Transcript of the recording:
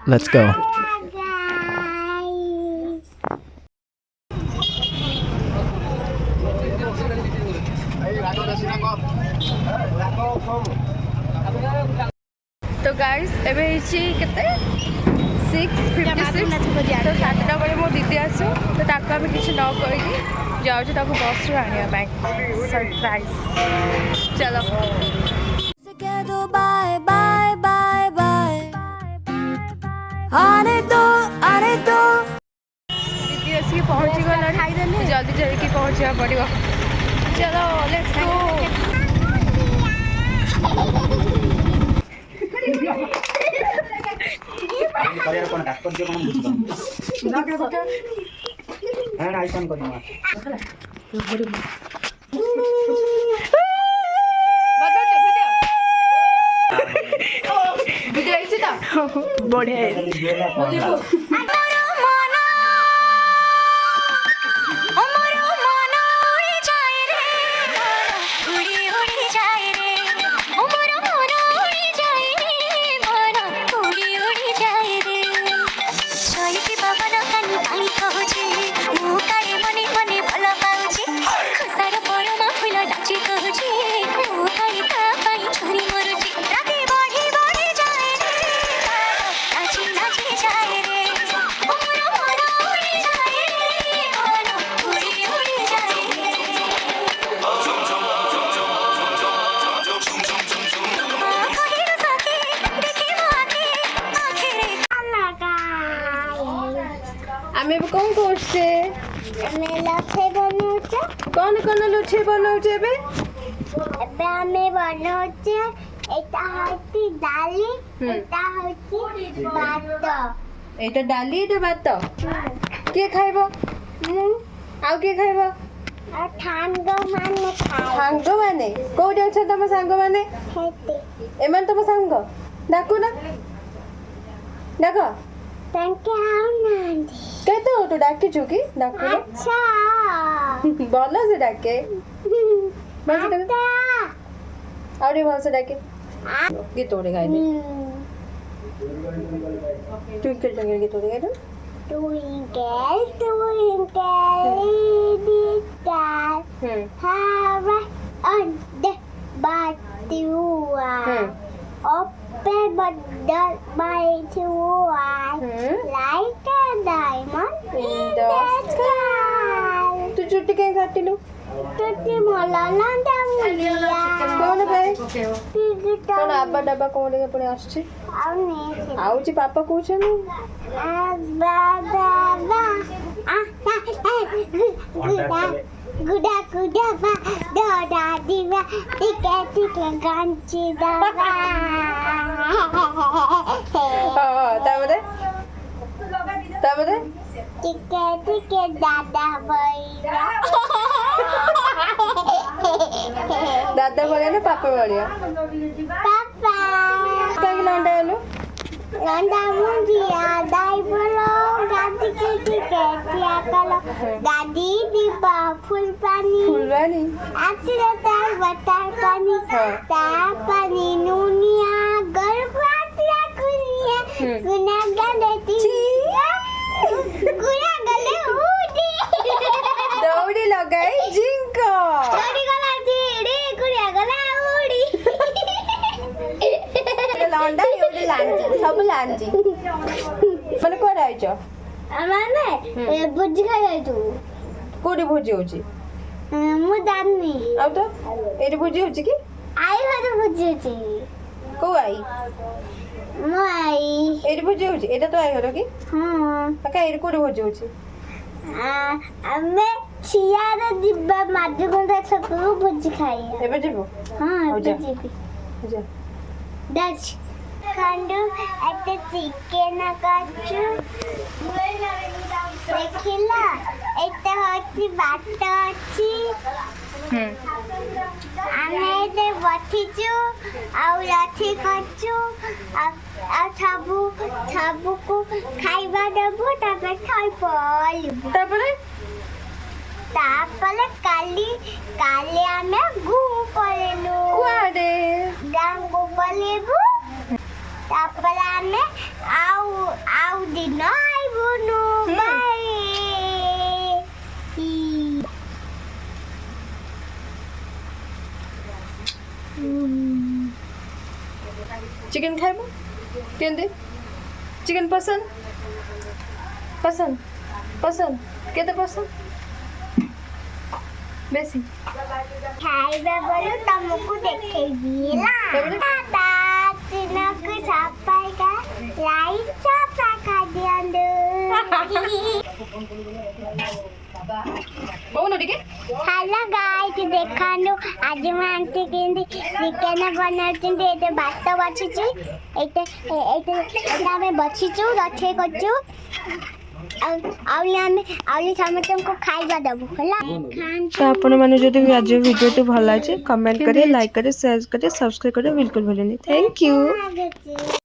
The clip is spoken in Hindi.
Let's go. तो गाइस एबे हिची केते 6:56 तो 7टा बळे मो दीदी आसो तो ताको आमे किछ न कहि जाउ छ ताको बस रो आनिया बैंक सरप्राइज चलो Together, bye, bye, bye, bye. आने दो दीदी आसी पहुंची गला जल्दी जल्दी पहुंचा पड़िबो चलो लेट्स गो बढ़िया आमे कौन करछे मैं लच्छे बनाउछे कौन कौन लुछे बनाउछे बे एबे आमे बनाउछे एटा हती दाली एटा हती भात एटा डाली एटा भात के खाइबो आउ के खाइबो आ ठांगो माने खाए सांग माने कोडी अछ तम सांग माने हेते एमन तम सांग डाकू ना डाको तंके आउ नांदी केतो तो डाकी चुकी डाकू अच्छा बोलो से डाके बस आता आउरी बोल से डाके गीत तोड़े गाई दे ट्विंकल ट्विंकल गीत तोड़े गाई दे Twinkle, twinkle, little star, how on the button open but my two like a diamond in the sky. तू चुट्टी कहीं खाती लो तुझे मोला लांडा मुलिया कौन भाई टिकट कौन आबा डब्बा कौन लेके पड़े आछी आउने आउची पापा कहछ न बाबा गुडा गुडा बा डोडा दिवा टिके टिके गांची दावा हां ताबरे टिके टिके दादा भैया दादा बोले ना पापा बोलिया पापा काहे लंडा आलो लंडा मुंडिया दाई बोलो गाड़ी के टिके दिया कलो दादी दीपा फूल पानी आचरे तार बटर पानी तार पानी नूनिया गरबातिया कुनिया गुना गलेती गुना गले उडी दौड़ी लगाई जिंको दौड़ी गला रे गुना गला उडी लंडा योडी लांजी सब लांजी माने कोड आइचो माने बुझ खाई तू कोडी भोजी होची मु दानी आउ तो एडी भोजी होची की आई भात बुझुची को आई मु आई एडी भोजी होची एटा तो आई हरो की हां का एडी कोडी भोजी होची आमे छियार दिब्बा माजुगंधा छकु बुझ खाई एबे जेबो हां जा। जीपी जा डच खंडू एते चिकेन काचू देखिला एते होती बात अछि आमे एते बठिचू आउ लाठी काचू आ छाबू को खाइबा देबो तापर खाइ पलिबो तापले काली आमे घूम पड़ेलु कुआडे गांगो पलेबु तापले आमे केंदे चिकन पसंद पसंद पसंद केते पसंद बेसी ଖାଇବା ବେଳୁ ତମକୁ ଦେଖେଇବି ତାପରେ? ତା ଦିନକୁ ସଫାଇକା ଲାଇଟ୍ ସଫା ଖାଦିଅନ୍ତୁ କହୁନ ଟିକେ ହ୍ୟାଲୋ ଗାଇସ୍ ଦେଖନ୍ତୁ ଆଜି ମୁଁ ଆଣ୍ଟି କେମିତି ଚିକେନ ବନାଉଛନ୍ତି ଏଇଟା ଭାତ ବସିଛି ଏଇଟା ଆମେ ବସିଛୁ ରୋଷେଇ କରୁଛୁ ଆଉଲି ସମସ୍ତଙ୍କୁ ଖାଇବା ଦେବୁ ହେଲା तो आपण मैंने जो आज वीडियो तो भल लगे कमेंट करें लाइक करें शेयर करें सब्सक्राइब करें बिल्कुल भूलें थैंक यू ଖାଆନ୍ତୁ।